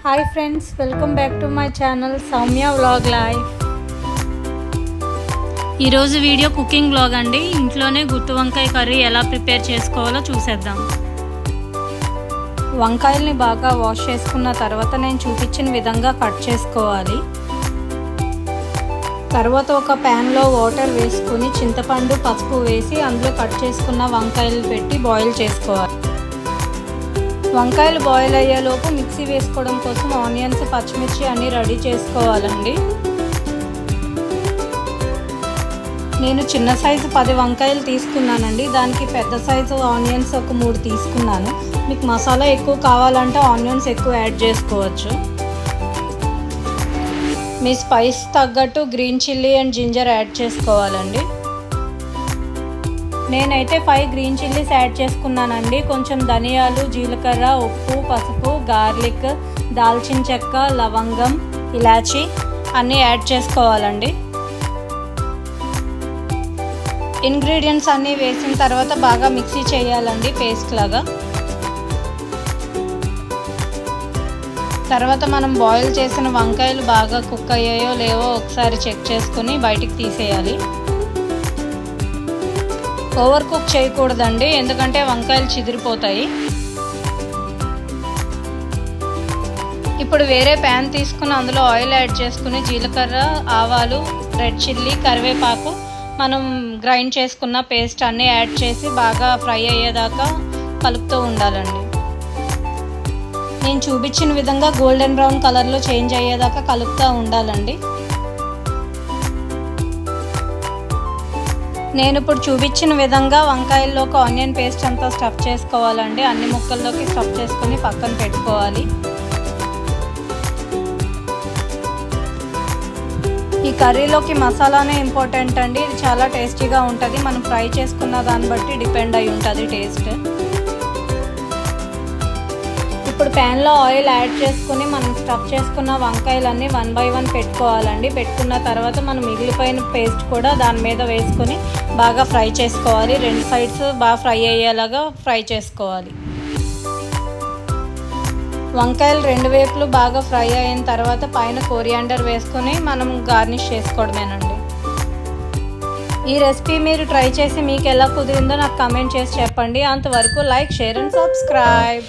Hi friends, welcome back to my channel Soumya vlog life. ఈరోజు video cooking vlog అండి. ఇంట్లోనే గుత్తి వంకాయ కర్రీ ఎలా ప్రిపేర్ చేసుకోవాలో చూసేద్దాం. వంకాయల్ని బాగా వాష్ చేసుకున్న తర్వాత నేను చూపించిన విధంగా కట్ చేసుకోవాలి. తర్వాత ఒక ప్యాన్లో వాటర్ వేసుకుని చింతపండు, పసుపు వేసి అందులో కట్ చేసుకున్న వంకాయలు పెట్టి బాయిల్ చేసుకోవాలి. వంకాయలు బాయిల్ అయ్యేలోపు మిక్సీ వేసుకోవడం కోసం ఆనియన్స్, పచ్చిమిర్చి అన్నీ రెడీ చేసుకోవాలండి. నేను చిన్న సైజు 10 వంకాయలు తీసుకున్నానండి. దానికి పెద్ద సైజు ఆనియన్స్ ఒక 3 తీసుకున్నాను. మీకు మసాలా ఎక్కువ కావాలంటే ఆనియన్స్ ఎక్కువ యాడ్ చేసుకోవచ్చు. మీ స్పైస్ తగ్గట్టు green chilli and ginger add చేసుకోవాలండి. నేనైతే 5 గ్రీన్ చిల్లీస్ యాడ్ చేసుకున్నానండి. కొంచెం ధనియాలు, జీలకర్ర, ఉప్పు, పసుపు, గార్లిక్, దాల్చిన చెక్క, లవంగం, ఇలాచీ అన్నీ యాడ్ చేసుకోవాలండి. ఇంగ్రీడియంట్స్ అన్నీ వేసిన తర్వాత బాగా మిక్సీ చేయాలండి, పేస్ట్ లాగా. తర్వాత మనం బాయిల్ చేసిన వంకాయలు బాగా కుక్ అయ్యాయో లేవో ఒకసారి చెక్ చేసుకుని బయటికి తీసేయాలి. ఓవర్ కుక్ చేయకూడదండి, ఎందుకంటే వంకాయలు చిదిరిపోతాయి. ఇప్పుడు వేరే ప్యాన్ తీసుకుని అందులో ఆయిల్ యాడ్ చేసుకుని జీలకర్ర, ఆవాలు, రెడ్ చిల్లీ, కరివేపాకు, మనం గ్రైండ్ చేసుకున్న పేస్ట్ అన్నీ యాడ్ చేసి బాగా ఫ్రై అయ్యేదాకా కలుపుతూ ఉండాలండి. నేను చూపించిన విధంగా గోల్డెన్ బ్రౌన్ కలర్లో చేంజ్ అయ్యేదాకా కలుపుతూ ఉండాలండి. నేను ఇప్పుడు చూపించిన విధంగా వంకాయల్లోకి ఆనియన్ పేస్ట్ అంతా స్టఫ్ చేసుకోవాలండి. అన్ని ముక్కల్లోకి స్టఫ్ చేసుకొని పక్కన పెట్టుకోవాలి. ఈ కర్రీలోకి మసాలానే ఇంపార్టెంట్ అండి. ఇది చాలా టేస్టీగా ఉంటుంది. మనం ఫ్రై చేసుకున్న దాన్ని బట్టి డిపెండ్ అయి ఉంటుంది టేస్ట్. ఇప్పుడు ప్యాన్లో ఆయిల్ యాడ్ చేసుకుని మనం స్టఫ్ చేసుకున్న వంకాయలన్నీ 1 by 1 పెట్టుకోవాలండి. పెట్టుకున్న తర్వాత మనం మిగిలిపోయిన పేస్ట్ కూడా దాని మీద వేసుకొని బాగా ఫ్రై చేసుకోవాలి. 2 సైడ్స్ బాగా ఫ్రై అయ్యేలాగా ఫ్రై చేసుకోవాలి. వంకాయలు 2 వైపులు బాగా ఫ్రై అయిన తర్వాత పైన కొరియాండర్ వేసుకొని మనం గార్నిష్ చేసుకోవడమేనండి. ఈ రెసిపీ మీరు ట్రై చేసి మీకు ఎలా కుదిరిందో నాకు కామెంట్ చేసి చెప్పండి. అంతవరకు లైక్, షేర్ అండ్ సబ్స్క్రైబ్.